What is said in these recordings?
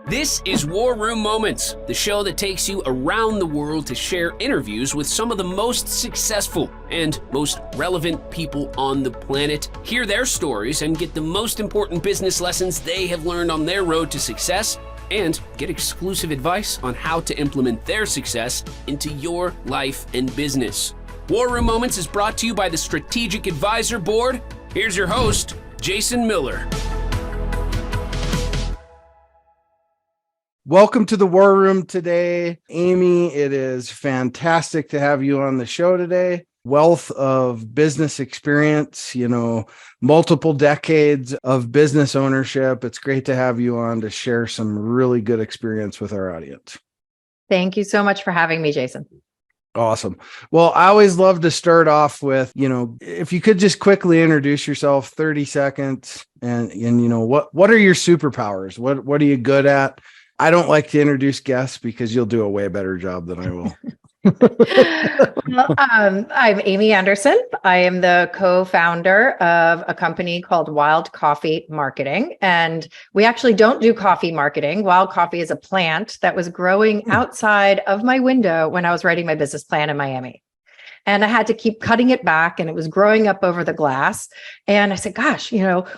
This is War Room Moments, the show that takes you around the world to share interviews with some of the most successful and most relevant people on the planet, hear their stories, and get the most important business lessons they have learned on their road to success, and get exclusive advice on how to implement their success into your life and business. War Room Moments is brought to you by the Strategic Advisor Board. Here's your host, Jason Miller. Welcome to the War Room today. Amy, it is fantastic to have you on the show today. Wealth of business experience, multiple decades of business ownership. It's great to have you on to share some really good experience with our audience. Thank you so much for having me, Jason. Awesome. Well, I always love to start off with, if you could just quickly introduce yourself, 30 seconds, and what are your superpowers? What are you good at? I don't like to introduce guests because you'll do a way better job than I will. Well, I'm Amy Anderson. I am the co-founder of a company called Wild Coffee Marketing. And we actually don't do coffee marketing. Wild Coffee is a plant that was growing outside of my window when I was writing my business plan in Miami. And I had to keep cutting it back, and it was growing up over the glass. And I said, gosh,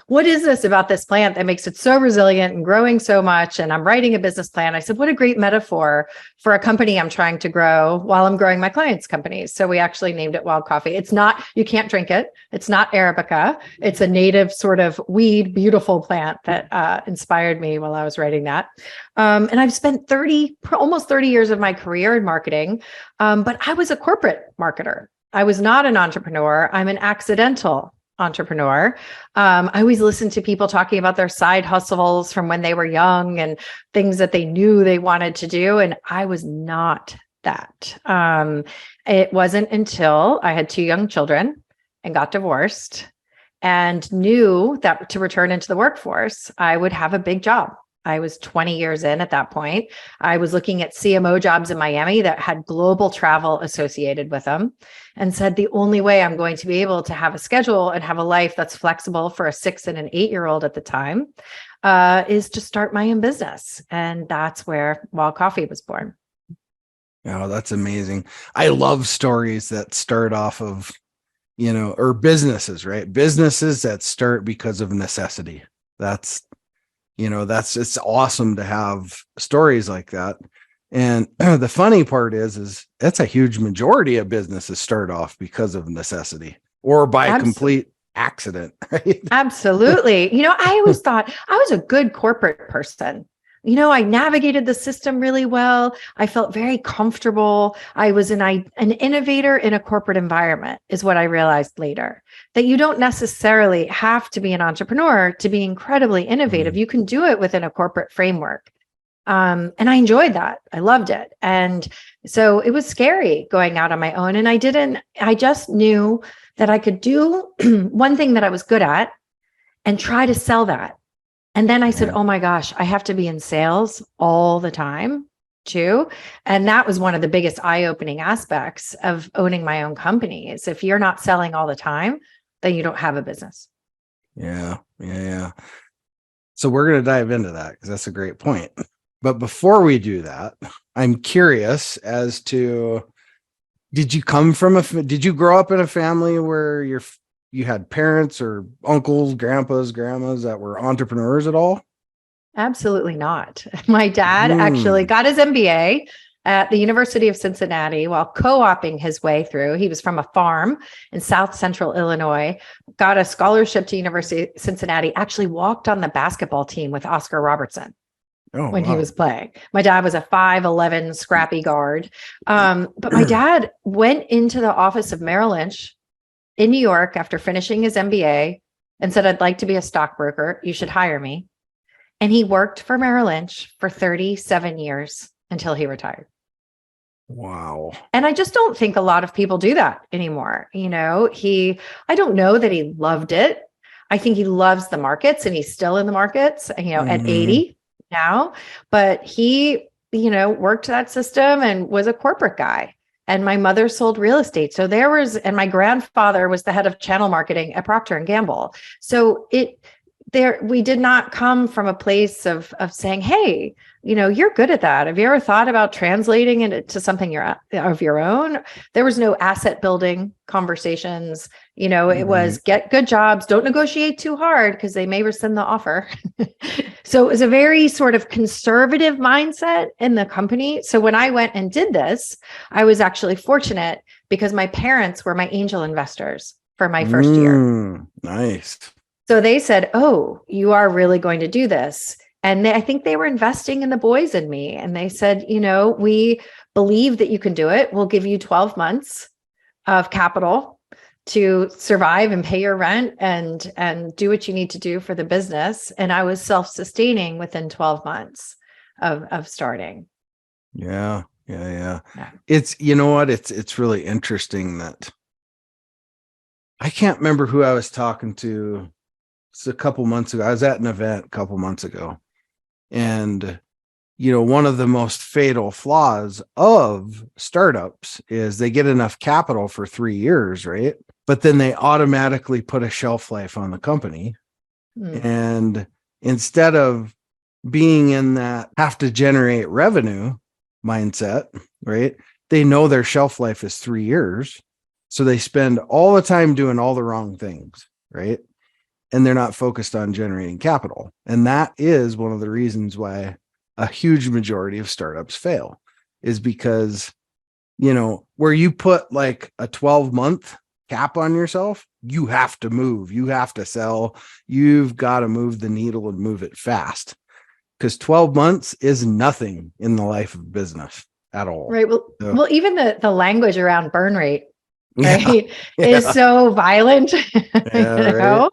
what is this about this plant that makes it so resilient and growing so much? And I'm writing a business plan. I said, what a great metaphor for a company I'm trying to grow while I'm growing my clients' companies. So we actually named it Wild Coffee. It's not, you can't drink it. It's not Arabica. It's a native sort of weed, beautiful plant that inspired me while I was writing that. And I've spent almost 30 years of my career in marketing, but I was a corporate marketer. I was not an entrepreneur. I'm an accidental entrepreneur. I always listen to people talking about their side hustles from when they were young and things that they knew they wanted to do. And I was not that. It wasn't until I had 2 young children and got divorced and knew that to return into the workforce, I would have a big job. I was 20 years in at that point. I was looking at CMO jobs in Miami that had global travel associated with them, and said, the only way I'm going to be able to have a schedule and have a life that's flexible for a 6 and an 8-year-old at the time is to start my own business. And that's where Wild Coffee was born. Oh, that's amazing. I love stories that start off of, or businesses, right? Businesses that start because of necessity. It's awesome to have stories like that. And the funny part is that's a huge majority of businesses start off because of necessity or by complete accident, right? Absolutely. I always thought I was a good corporate person. I navigated the system really well. I felt very comfortable. I was an innovator in a corporate environment, is what I realized later, that you don't necessarily have to be an entrepreneur to be incredibly innovative. Mm-hmm. You can do it within a corporate framework. And I enjoyed that. I loved it. And so it was scary going out on my own. And I just knew that I could do one thing that I was good at and try to sell that. And then I said, oh my gosh, I have to be in sales all the time too. And that was one of the biggest eye-opening aspects of owning my own company is if you're not selling all the time, then you don't have a business. Yeah. So we're going to dive into that because that's a great point. But before we do that, I'm curious as to, did you grow up in a family where you had parents or uncles, grandpas, grandmas that were entrepreneurs at all? Absolutely not. My dad actually got his MBA at the University of Cincinnati while co-oping his way through. He was from a farm in South Central Illinois, got a scholarship to University of Cincinnati, actually walked on the basketball team with Oscar Robertson. When he was playing. My dad was a 5'11" scrappy guard. But my dad went into the office of Merrill Lynch in New York after finishing his MBA and said, I'd like to be a stockbroker. You should hire me. And he worked for Merrill Lynch for 37 years until he retired. Wow. And I just don't think a lot of people do that anymore. I don't know that he loved it. I think he loves the markets and he's still in the markets, at 80 now, but he, worked that system and was a corporate guy. And my mother sold real estate. So and my grandfather was the head of channel marketing at Procter & Gamble. So we did not come from a place of saying, hey, you're good at that. Have you ever thought about translating it to something of your own? There was no asset building conversations. It was get good jobs, don't negotiate too hard because they may rescind the offer. So it was a very sort of conservative mindset in the company. So when I went and did this, I was actually fortunate because my parents were my angel investors for my first year. Nice. So they said, oh, you are really going to do this. And I think they were investing in the boys and me. And they said, we believe that you can do it. We'll give you 12 months of capital to survive and pay your rent and do what you need to do for the business. And I was self-sustaining within 12 months of starting. Yeah. It's, it's really interesting that I can't remember who I was talking to. It's a couple months ago. I was at an event a couple months ago. And, one of the most fatal flaws of startups is they get enough capital for 3 years, right? But then they automatically put a shelf life on the company. And instead of being in that have to generate revenue mindset, right? They know their shelf life is 3 years. So they spend all the time doing all the wrong things, right? And they're not focused on generating capital. And that is one of the reasons why a huge majority of startups fail, is because, where you put like a 12-month cap on yourself, you have to move, you have to sell, you've got to move the needle and move it fast, because 12 months is nothing in the life of business at all. Right. Well, even the language around burn rate, right, yeah. is so violent, Right?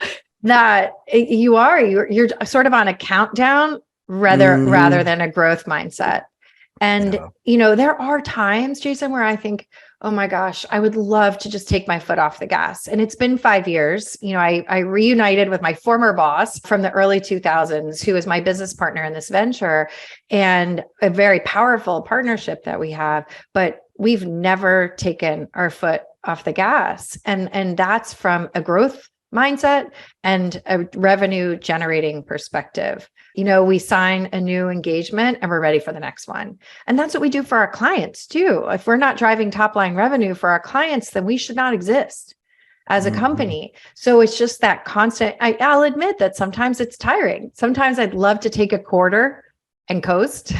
that you're sort of on a countdown rather than a growth mindset. And, there are times, Jason, where I think, oh my gosh, I would love to just take my foot off the gas. And it's been 5 years. I reunited with my former boss from the early 2000s, who is my business partner in this venture, and a very powerful partnership that we have, but we've never taken our foot off the gas. And that's from a growth mindset and a revenue generating perspective. We sign a new engagement and we're ready for the next one. And that's what we do for our clients too. If we're not driving top line revenue for our clients, then we should not exist as a company. So it's just that constant, I'll admit that sometimes it's tiring. Sometimes I'd love to take a quarter and coast,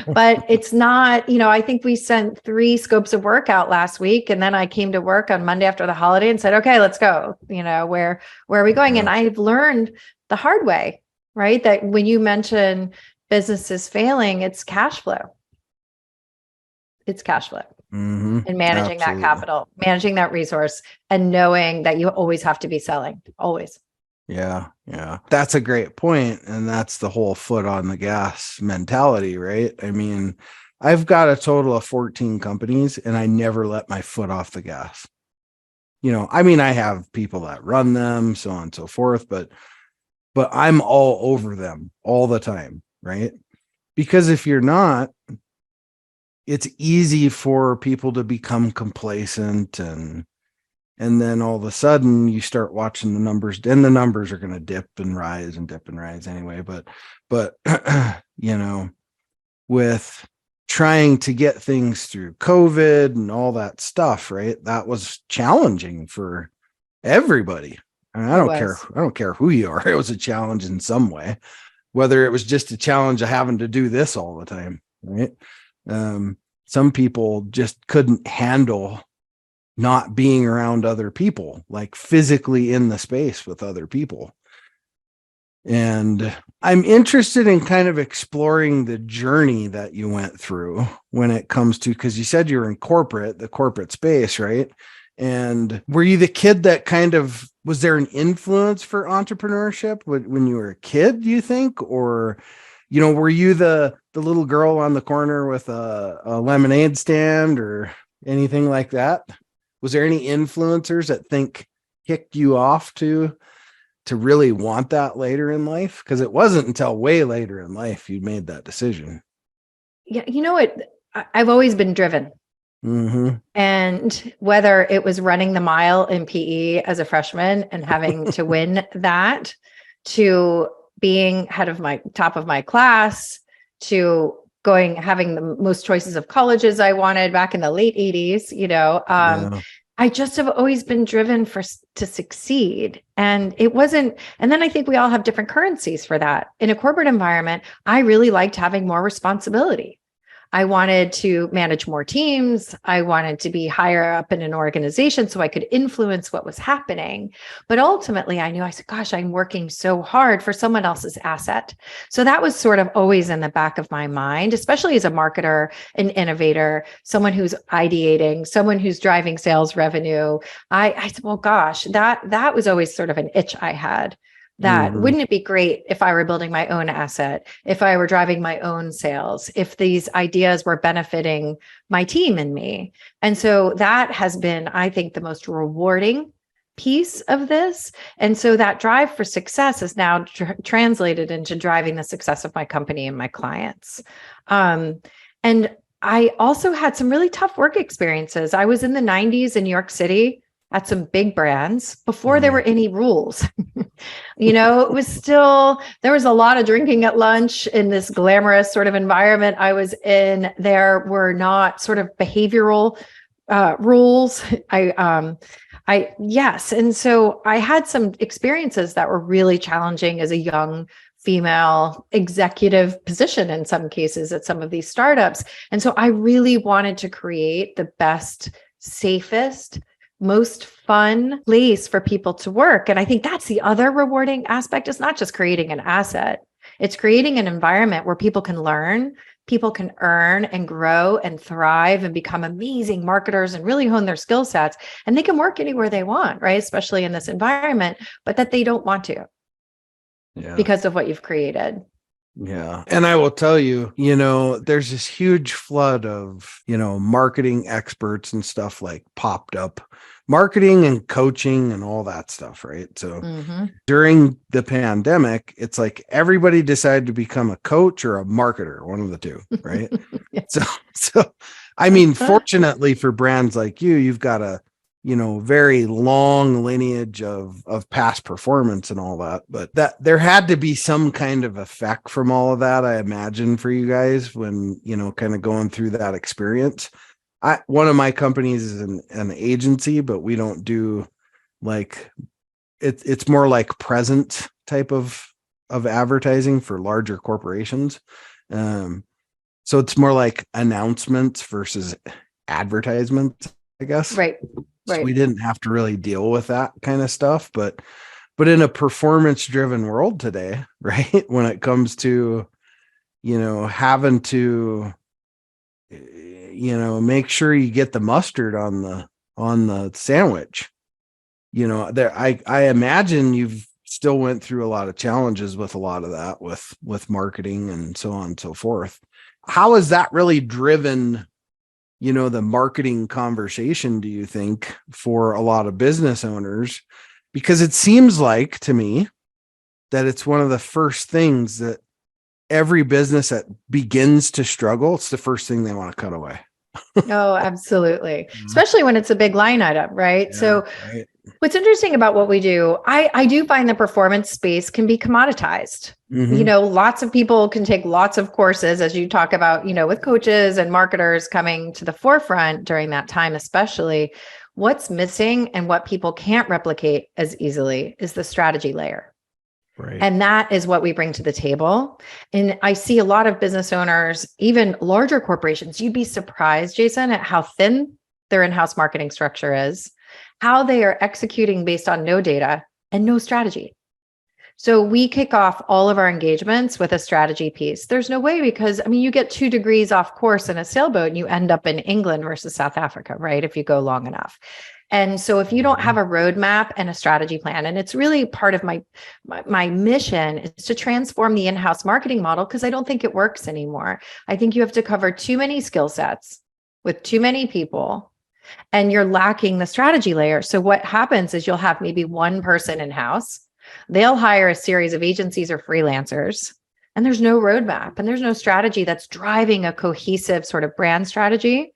but it's not, I think we sent 3 scopes of work out last week. And then I came to work on Monday after the holiday and said, okay, let's go. Where are we going? And I've learned the hard way, right? That when you mention businesses failing, it's cash flow. It's cash flow. And managing that capital, managing that resource, and knowing that you always have to be selling, always. Yeah. That's a great point. And that's the whole foot on the gas mentality, right? I mean, I've got a total of 14 companies and I never let my foot off the gas. I have people that run them, so on and so forth, but I'm all over them all the time, right? Because if you're not, it's easy for people to become complacent, and then all of a sudden you start watching the numbers, and the numbers are going to dip and rise anyway. But with trying to get things through COVID and all that stuff, right? That was challenging for everybody. I don't care who you are. It was a challenge in some way, whether it was just a challenge of having to do this all the time, right? Some people just couldn't handle not being around other people, like physically in the space with other people. And I'm interested in kind of exploring the journey that you went through when it comes to, because you said you're in the corporate space, right? And were you the kid that was there an influence for entrepreneurship when you were a kid, do you think? Or, were you the little girl on the corner with a lemonade stand or anything like that? Was there any influencers that kicked you off to really want that later in life? Because it wasn't until way later in life you made that decision. Yeah, I've always been driven. And whether it was running the mile in PE as a freshman and having to win that, to being head of my top of my class, to having the most choices of colleges I wanted back in the late 80s, I just have always been driven to succeed. And then I think we all have different currencies for that. In a corporate environment, I really liked having more responsibility. I wanted to manage more teams. I wanted to be higher up in an organization so I could influence what was happening. But ultimately, I said, gosh, I'm working so hard for someone else's asset. So that was sort of always in the back of my mind, especially as a marketer, an innovator, someone who's ideating, someone who's driving sales revenue. I said, well, gosh, that was always sort of an itch I had. That wouldn't it be great if I were building my own asset, if I were driving my own sales, if these ideas were benefiting my team and me? And so that has been, I think, the most rewarding piece of this. And so that drive for success is now translated into driving the success of my company and my clients. And I also had some really tough work experiences. I was in the 90s in New York City at some big brands before there were any rules. It was still, there was a lot of drinking at lunch in this glamorous sort of environment I was in. There were not sort of behavioral rules. Yes. And so I had some experiences that were really challenging as a young female executive position in some cases at some of these startups. And so I really wanted to create the best, safest, most fun place for people to work. And I think that's the other rewarding aspect. It's not just creating an asset. It's creating an environment where people can learn, people can earn and grow and thrive and become amazing marketers and really hone their skill sets. And they can work anywhere they want, right? Especially in this environment, but that they don't want to because of what you've created. Yeah. And I will tell you, there's this huge flood of, marketing experts and stuff like popped up, marketing and coaching and all that stuff. Right. So during the pandemic, it's like everybody decided to become a coach or a marketer, one of the two. Right. So, I mean, fortunately for brands like you've got a, very long lineage of past performance and all that, but that there had to be some kind of effect from all of that, I imagine, for you guys when, kind of going through that experience. One of my companies is an agency, but we don't do like, it's more like present type of advertising for larger corporations. So it's more like announcements versus advertisements, I guess. Right. So we didn't have to really deal with that kind of stuff, but in a performance driven world today, right? When it comes to, having to, make sure you get the mustard on the sandwich, I imagine you've still went through a lot of challenges with a lot of that with marketing and so on and so forth. How has that really driven the marketing conversation, do you think, for a lot of business owners? Because it seems like to me that it's one of the first things that every business that begins to struggle, it's the first thing they want to cut away. Oh, absolutely. Especially when it's a big line item, right? Yeah, so right. What's interesting about what we do, I do find the performance space can be commoditized. Lots of people can take lots of courses, as you talk about, with coaches and marketers coming to the forefront during that time, especially. What's missing and what people can't replicate as easily is the strategy layer. Right. And that is what we bring to the table. And I see a lot of business owners, even larger corporations, you'd be surprised, Jason, at how thin their in-house marketing structure is, how they are executing based on no data and no strategy. So we kick off all of our engagements with a strategy piece. There's no way, because you get 2 degrees off course in a sailboat and you end up in England versus South Africa, right? If you go long enough. And so if you don't have a roadmap and a strategy plan, and it's really part of my mission is to transform the in-house marketing model, because I don't think it works anymore. I think you have to cover too many skill sets with too many people, and you're lacking the strategy layer. So what happens is you'll have maybe one person in-house. They'll hire a series of agencies or freelancers, and there's no roadmap and there's no strategy that's driving a cohesive sort of brand strategy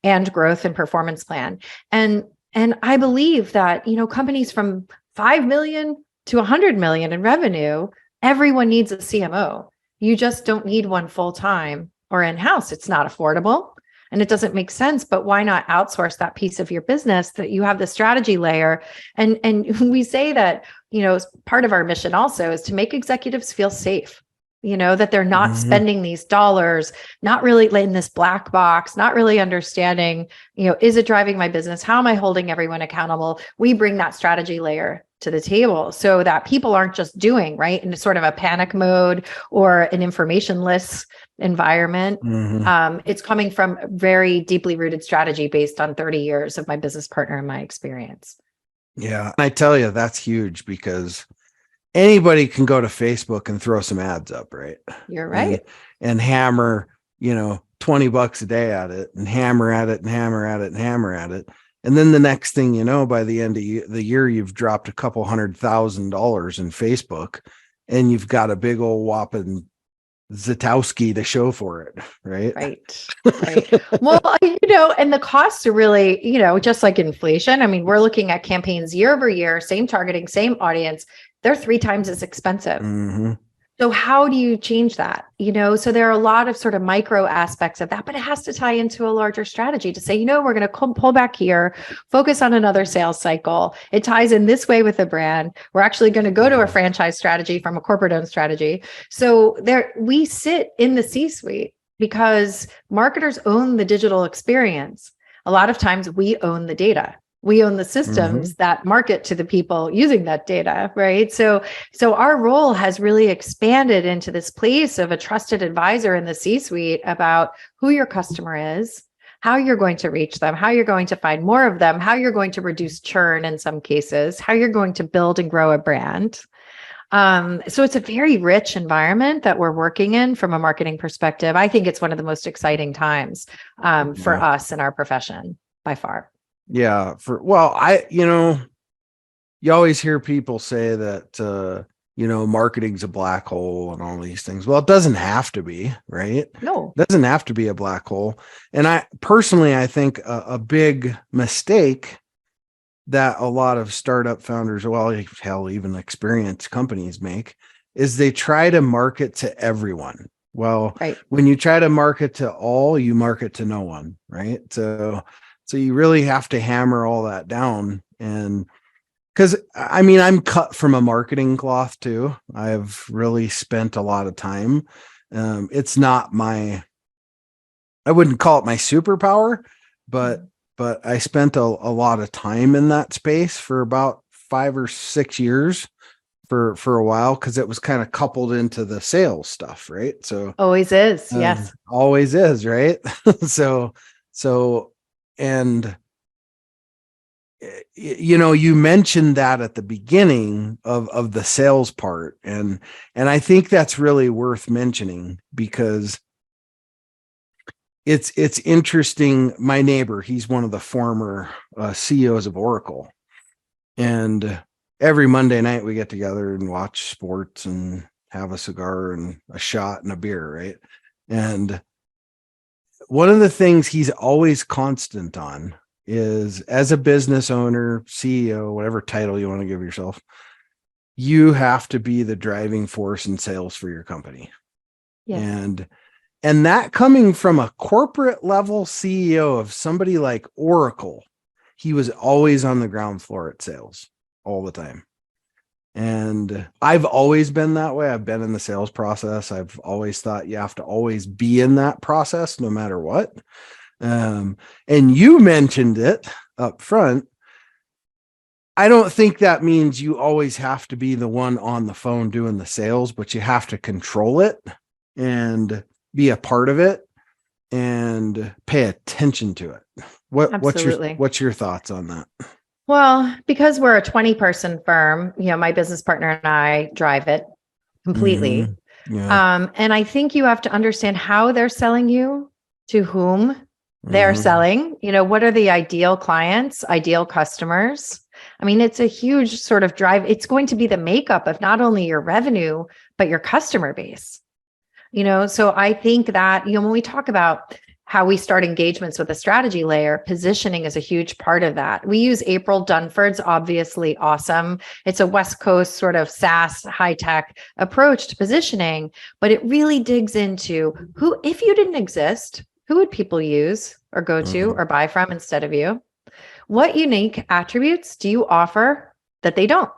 and growth and performance plan. And I believe that, companies from 5 million to 100 million in revenue, everyone needs a CMO. You just don't need one full time or in-house. It's not affordable and it doesn't make sense, but why not outsource that piece of your business that you have the strategy layer? And we say that, part of our mission also is to make executives feel safe. That they're not spending these dollars, not really in this black box, not really understanding, is it driving my business? How am I holding everyone accountable? We bring that strategy layer to the table so that people aren't just doing right in sort of a panic mode or an informationless environment. It's coming from very deeply rooted strategy based on 30 years of my business partner and my experience. Yeah. I tell you, that's huge because anybody can go to Facebook and throw some ads up, right? You're right. And hammer, $20 a day at it and hammer at it and hammer at it and hammer at it. And then the next thing you know, by the end of the year, you've dropped a couple $100,000 in Facebook and you've got a big old whopping Zatowski to show for it. Right. Right. Well, and the costs are really, just like inflation. I mean, we're looking at campaigns year over year, same targeting, same audience. They're 3 times as expensive. So how do you change that? So there are a lot of sort of micro aspects of that, but it has to tie into a larger strategy to say, we're going to pull back here, focus on another sales cycle. It ties in this way with the brand. We're actually going to go to a franchise strategy from a corporate owned strategy. So we sit in the C-suite because marketers own the digital experience. A lot of times we own the data. We own the systems that market to the people using that data, right? So our role has really expanded into this place of a trusted advisor in the C-suite about who your customer is, how you're going to reach them, how you're going to find more of them, how you're going to reduce churn in some cases, how you're going to build and grow a brand. So it's a very rich environment that we're working in from a marketing perspective. I think it's one of the most exciting times for us in our profession by far. Yeah. You always hear people say that, marketing's a black hole and all these things. Well, it doesn't have to be, right? No, it doesn't have to be a black hole. And I think a big mistake that a lot of startup founders, even experienced companies make is they try to market to everyone. Well, when you try to market to all, you market to no one, right? So you really have to hammer all that down. And because I'm cut from a marketing cloth too. I've really spent a lot of time. It's not I wouldn't call it my superpower, but I spent a lot of time in that space for about 5 or 6 years for a while, because it was kind of coupled into the sales stuff, right? So always is. Yes. Always is, right? So and you mentioned that at the beginning of the sales part, and I think that's really worth mentioning because it's interesting. My neighbor, he's one of the former CEOs of Oracle, and every Monday night we get together and watch sports and have a cigar and a shot and a beer, right? And one of the things he's always constant on is, as a business owner, CEO, whatever title you want to give yourself, you have to be the driving force in sales for your company. Yes. And that coming from a corporate level CEO of somebody like Oracle, he was always on the ground floor at sales all the time. And I've always been that way. I've been in the sales process. I've always thought you have to always be in that process no matter what. And you mentioned it up front. I don't think that means you always have to be the one on the phone doing the sales, but you have to control it and be a part of it and pay attention to it. What's your thoughts on that? Well, because we're a 20-person firm, my business partner and I drive it completely. Mm-hmm. Yeah. And I think you have to understand how they're selling you, to whom they're selling, what are the ideal clients, ideal customers. I mean, it's a huge sort of drive. It's going to be the makeup of not only your revenue, but your customer base. So I think that, when we talk about how we start engagements with a strategy layer, positioning is a huge part of that. We use April Dunford's obviously awesome. It's a West Coast sort of SaaS high tech approach to positioning, but it really digs into who, if you didn't exist, who would people use or go to or buy from instead of you? What unique attributes do you offer that they don't?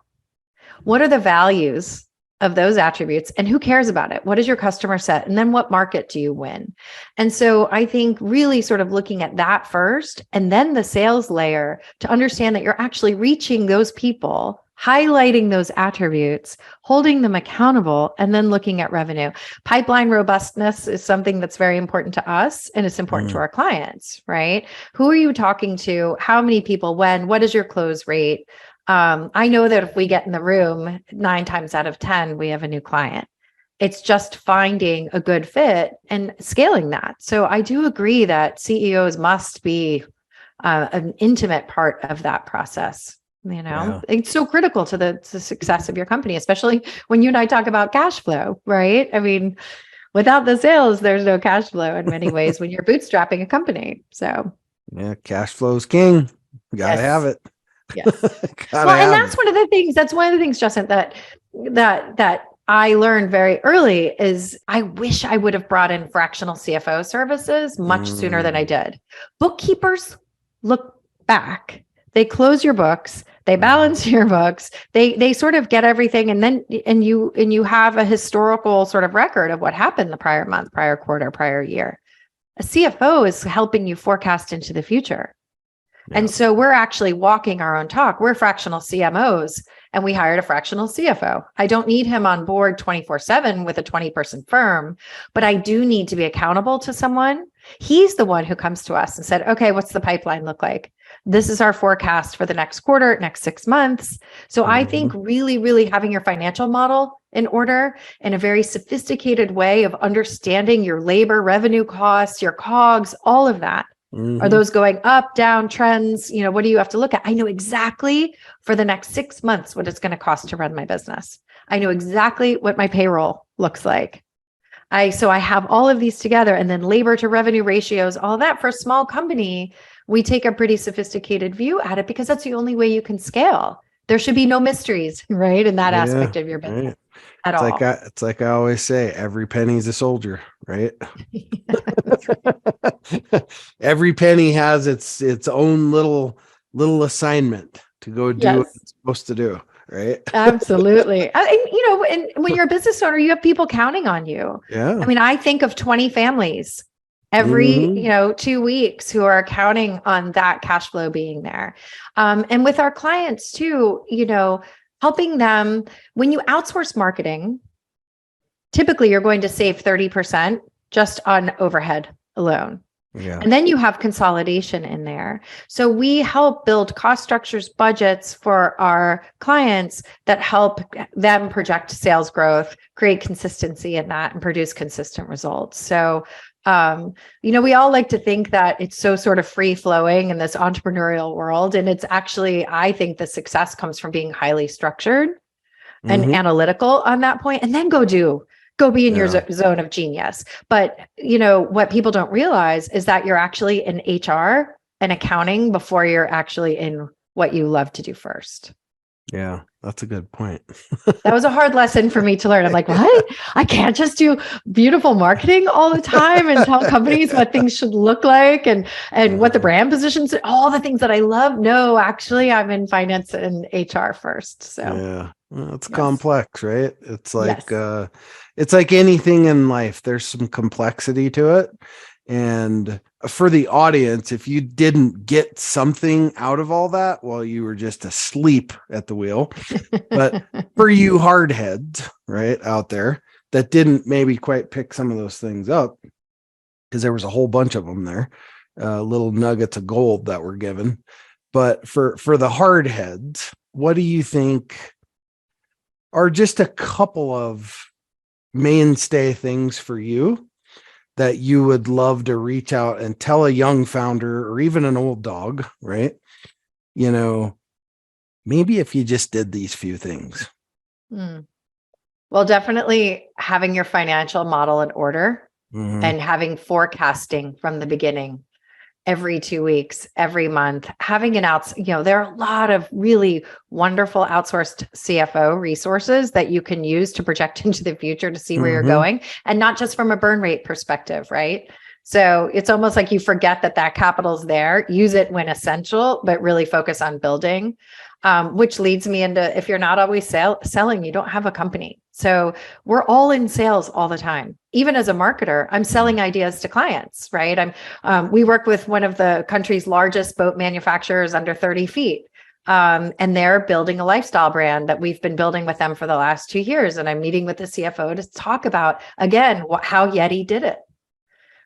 What are the values of those attributes, and who cares about it? What is your customer set? And then what market do you win? And so I think really sort of looking at that first, and then the sales layer to understand that you're actually reaching those people, highlighting those attributes, holding them accountable, and then looking at revenue. Pipeline robustness is something that's very important to us, and it's important to our clients, right? Who are you talking to? How many people? When? What is your close rate? I know that if we get in the room 9 times out of 10, we have a new client. It's just finding a good fit and scaling that. So I do agree that CEOs must be an intimate part of that process. It's so critical to the success of your company, especially when you and I talk about cash flow, right? I mean, without the sales, there's no cash flow in many ways when you're bootstrapping a company. So yeah, cash flow is king. You gotta have it. Yes. Well, and that's one of the things, Justin, that I learned very early is I wish I would have brought in fractional CFO services much sooner than I did. Bookkeepers look back. They close your books, they balance your books, they sort of get everything, and you have a historical sort of record of what happened the prior month, prior quarter, prior year. A CFO is helping you forecast into the future. And so we're actually walking our own talk. We're fractional CMOs, and we hired a fractional CFO. I don't need him on board 24/7 with a 20-person firm, but I do need to be accountable to someone. He's the one who comes to us and said, okay, what's the pipeline look like? This is our forecast for the next quarter, next 6 months. So I think really, really having your financial model in order in a very sophisticated way of understanding your labor, revenue costs, your COGS, all of that. Are those going up, down, trends? What do you have to look at? I know exactly for the next 6 months what it's going to cost to run my business. I know exactly what my payroll looks like. So I have all of these together, and then labor to revenue ratios, all that. For a small company, we take a pretty sophisticated view at it because that's the only way you can scale. There should be no mysteries, right? In that aspect of your business at all. It's like I always say, every penny's a soldier, right? Every penny has its own little assignment to go do what it's supposed to do, right? Absolutely. And when you're a business owner, you have people counting on you. Yeah. I mean, I think of 20 families every 2 weeks who are counting on that cash flow being there. And with our clients too, helping them. When you outsource marketing, typically you're going to save 30% just on overhead alone. Yeah. And then you have consolidation in there. So we help build cost structures, budgets for our clients that help them project sales growth, create consistency in that, and produce consistent results. So we all like to think that it's so sort of free flowing in this entrepreneurial world. And it's actually, I think the success comes from being highly structured and analytical on that point, and then go be in your zone of genius. But, what people don't realize is that you're actually in HR and accounting before you're actually in what you love to do first. Yeah, that's a good point. That was a hard lesson for me to learn. I'm like, what? I can't just do beautiful marketing all the time and tell companies what things should look like and what the brand positions, all the things that I love. No, actually, I'm in finance and HR first. So yeah, well, it's complex, right? It's like it's like anything in life. There's some complexity to it. And for the audience, if you didn't get something out of all that, well, you were just asleep at the wheel. But for you hardheads, right, out there that didn't maybe quite pick some of those things up, because there was a whole bunch of them there, little nuggets of gold that were given. But for the hardheads, what do you think are just a couple of mainstay things for you that you would love to reach out and tell a young founder or even an old dog, right? Maybe if you just did these few things. Well, definitely having your financial model in order Mhm. and having forecasting from the beginning every 2 weeks, every month, having there are a lot of really wonderful outsourced CFO resources that you can use to project into the future to see where you're Mhm. going, and not just from a burn rate perspective, right? So it's almost like you forget that capital's there, use it when essential, but really focus on building. Which leads me into, if you're not always selling, you don't have a company. So we're all in sales all the time. Even as a marketer, I'm selling ideas to clients, right? We work with one of the country's largest boat manufacturers under 30 feet. And they're building a lifestyle brand that we've been building with them for the last 2 years. And I'm meeting with the CFO to talk about, again, how Yeti did it,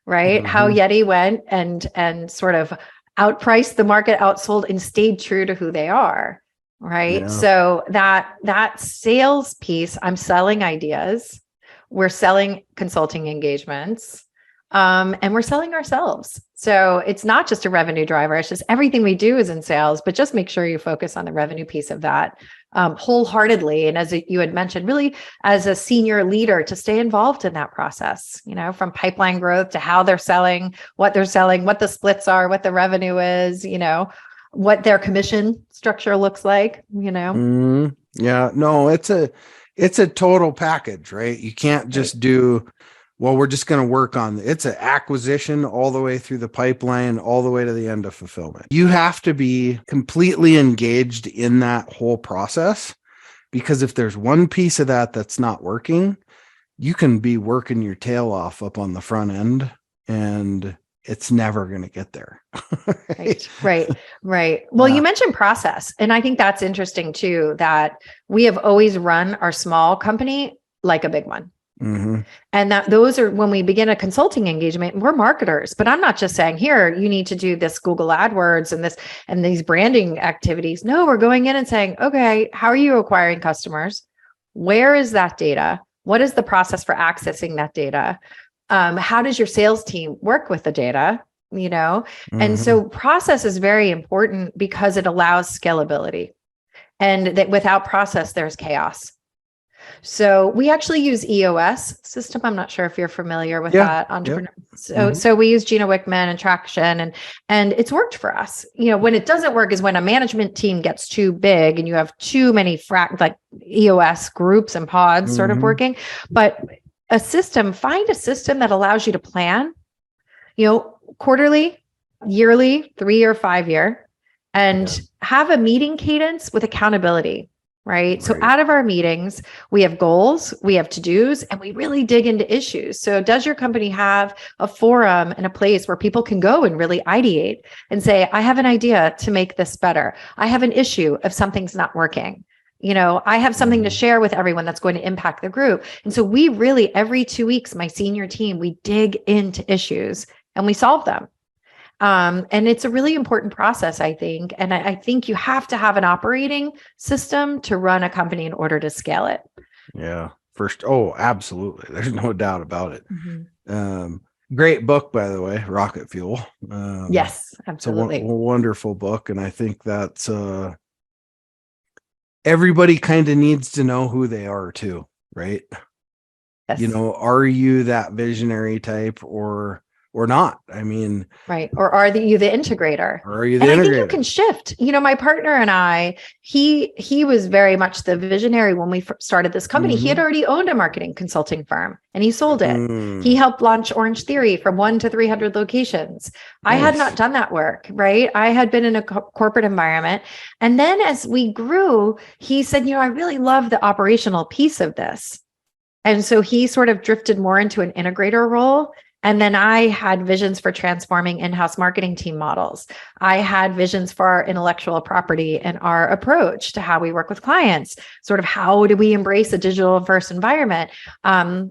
right? How Mhm. Yeti went and sort of outpriced the market, outsold, and stayed true to who they are. Right. Yeah. So that sales piece, I'm selling ideas. We're selling consulting engagements. And we're selling ourselves. So it's not just a revenue driver. It's just everything we do is in sales, but just make sure you focus on the revenue piece of that wholeheartedly. And as you had mentioned, really as a senior leader to stay involved in that process, from pipeline growth to how they're selling, what the splits are, what the revenue is, what their commission structure looks like. Mhm. Yeah, no, it's a total package, right? You can't just do, well, we're just going to work on it's an acquisition all the way through the pipeline, all the way to the end of fulfillment. You have to be completely engaged in that whole process, because if there's one piece of that that's not working, you can be working your tail off up on the front end and it's never going to get there. Right. Well, you mentioned process, and I think that's interesting too, that we have always run our small company like a big one. Mm-hmm. And that those are when we begin a consulting engagement, we're marketers, but I'm not just saying, here, you need to do this Google AdWords and these branding activities. No, we're going in and saying, okay, how are you acquiring customers? Where is that data? What is the process for accessing that data? How does your sales team work with the data? And so process is very important because it allows scalability, and that without process, there's chaos. So we actually use EOS system. I'm not sure if you're familiar with that entrepreneur. Yep. So we use Gina Wickman and Traction, and it's worked for us. When it doesn't work is when a management team gets too big and you have too many like EOS groups and pods sort of working. But find a system that allows you to plan, quarterly, yearly, 3-year, 5-year, and have a meeting cadence with accountability. Right. So out of our meetings, we have goals, we have to-dos, and we really dig into issues. So does your company have a forum and a place where people can go and really ideate and say, I have an idea to make this better. I have an issue if something's not working. I have something to share with everyone that's going to impact the group. And so we really, every 2 weeks, my senior team, we dig into issues and we solve them. And it's a really important process, I think. And I think you have to have an operating system to run a company in order to scale it. Yeah. Oh, absolutely. There's no doubt about it. Great book, by the way, Rocket Fuel. Yes, absolutely. It's a wonderful book. And I think that's everybody kind of needs to know who they are too, right? Yes. Are you that visionary type or not? I mean, right. Or are you the integrator? Or are you the integrator? I think you can shift. My partner and I, he was very much the visionary when we started this company. He had already owned a marketing consulting firm and he sold it. He helped launch Orange Theory from 1 to 300 locations. I had not done that work, right? I had been in a corporate environment. And then as we grew, he said, I really love the operational piece of this. And so he sort of drifted more into an integrator role. And then I had visions for transforming in-house marketing team models. I had visions for our intellectual property and our approach to how we work with clients. Sort of how do we embrace a digital first environment?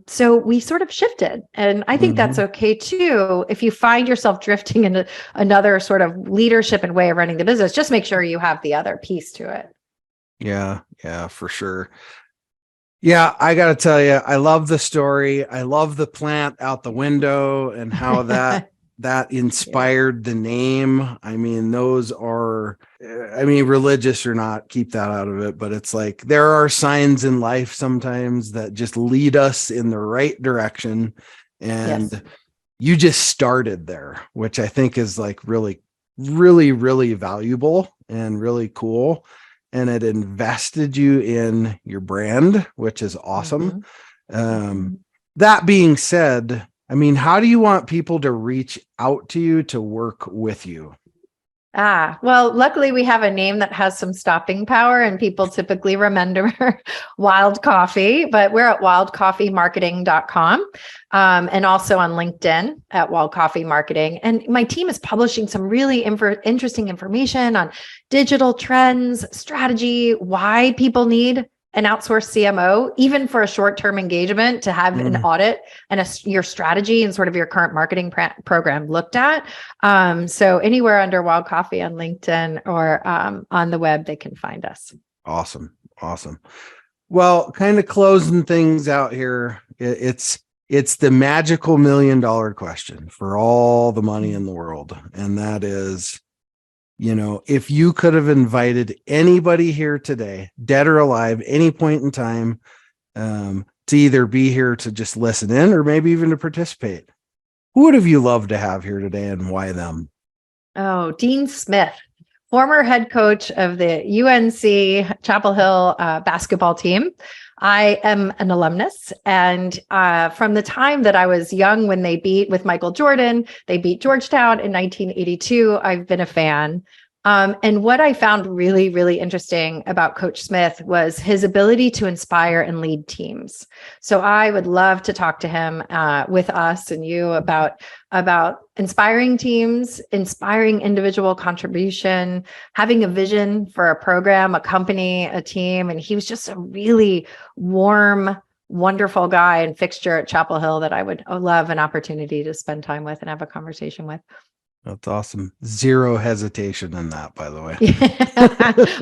So we sort of shifted. And I think that's okay too. If you find yourself drifting into another sort of leadership and way of running the business, just make sure you have the other piece to it. Yeah, for sure. Yeah, I got to tell you, I love the story. I love the plant out the window and how that inspired the name. I mean, religious or not, keep that out of it. But it's like there are signs in life sometimes that just lead us in the right direction. And Yes. you just started there, which I think is like really, really, really valuable and really cool. And it invested you in your brand, which is awesome. Mhm. That being said, I mean, how do you want people to reach out to you to work with you? Well, luckily we have a name that has some stopping power and people typically remember Wild Coffee, but we're at wildcoffeemarketing.com and also on LinkedIn at Wild Coffee Marketing. And my team is publishing some really interesting information on digital trends, strategy, why people need an outsourced CMO, even for a short-term engagement, to have an audit and your strategy and sort of your current marketing program looked at. So anywhere under Wild Coffee on LinkedIn or on the web, they can find us. Awesome. Well, kind of closing things out here. It's the magical $1 million question for all the money in the world. And that is, if you could have invited anybody here today, dead or alive, any point in time, to either be here to just listen in or maybe even to participate, who would have you loved to have here today and why them? Oh, Dean Smith, former head coach of the UNC Chapel Hill basketball team. I am an alumnus, and from the time that I was young, when they beat with Michael Jordan, they beat Georgetown in 1982, I've been a fan. And what I found really, really interesting about Coach Smith was his ability to inspire and lead teams. So I would love to talk to him with us and you about inspiring teams, inspiring individual contribution, having a vision for a program, a company, a team. And he was just a really warm, wonderful guy and fixture at Chapel Hill that I would love an opportunity to spend time with and have a conversation with. That's awesome. Zero hesitation in that, by the way.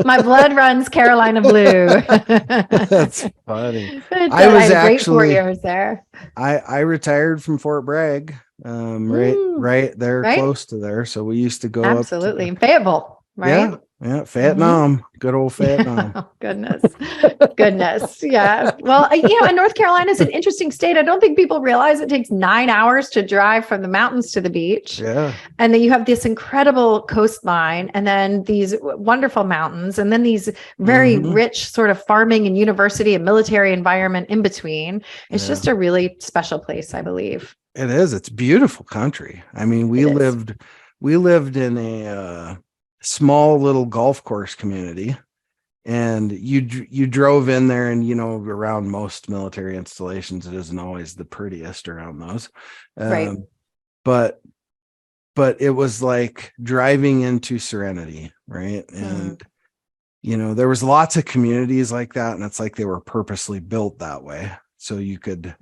My blood runs Carolina blue. That's funny. I was actually 4 years there. I retired from Fort Bragg, right there, right? close to there. So we used to go absolutely in Fayetteville, right? Yeah, Vietnam, good old Vietnam. Oh, goodness. Yeah. Well, and North Carolina is an interesting state. I don't think people realize it takes 9 hours to drive from the mountains to the beach. Yeah. And then you have this incredible coastline and then these wonderful mountains and then these very rich sort of farming and university and military environment in between. It's just a really special place, I believe. It is. It's beautiful country. I mean, we lived in a small little golf course community, and you drove in there, and around most military installations, it isn't always the prettiest around those, right? But it was like driving into serenity, right? And there was lots of communities like that, and it's like they were purposely built that way so you could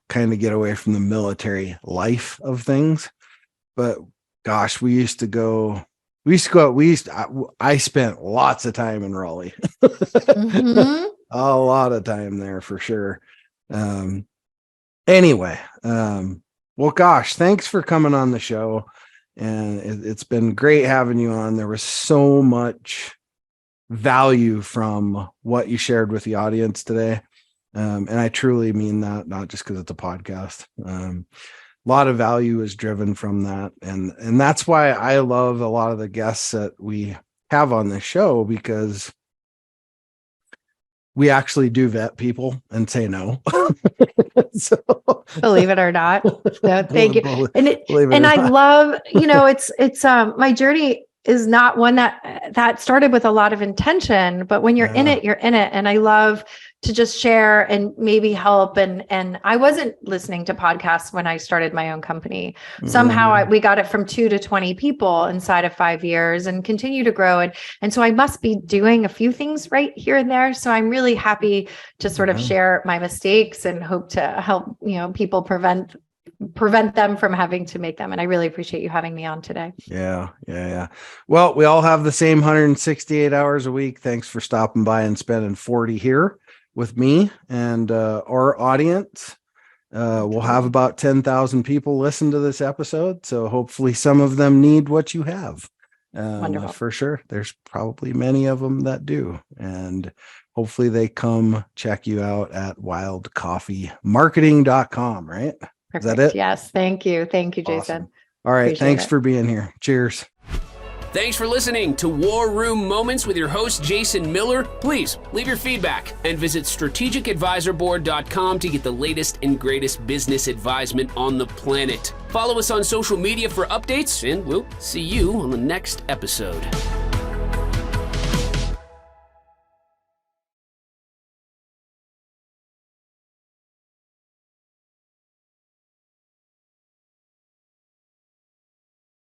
kind of get away from the military life of things. But gosh, I spent lots of time in Raleigh. A lot of time there for sure. Anyway, well, gosh, thanks for coming on the show. And it's been great having you on. There was so much value from what you shared with the audience today. And I truly mean that, not just because it's a podcast. A lot of value is driven from that. And that's why I love a lot of the guests that we have on this show, because we actually do vet people and say no. So, believe it or not. So thank you. And I not. love, it's my journey is not one that started with a lot of intention, but when you're in it, you're in it. And I love to just share and maybe help. And I wasn't listening to podcasts when I started my own company. Somehow we got it from 2 to 20 people inside of 5 years and continue to grow. And so I must be doing a few things right here and there. So I'm really happy to sort of share my mistakes and hope to help, people prevent them from having to make them. And I really appreciate you having me on today. Yeah. Well, we all have the same 168 hours a week. Thanks for stopping by and spending 40 here with me and our audience. We'll have about 10,000 people listen to this episode. So hopefully some of them need what you have. Wonderful. For sure. There's probably many of them that do. And hopefully they come check you out at wildcoffeemarketing.com, right? Perfect. that it? Yes. Thank you. Thank you, Jason. Awesome. All right. Appreciate Thanks it. for being here. Cheers. Thanks for listening to War Room Moments with your host, Jason Miller. Please leave your feedback and visit strategicadvisorboard.com to get the latest and greatest business advisement on the planet. Follow us on social media for updates, and we'll see you on the next episode.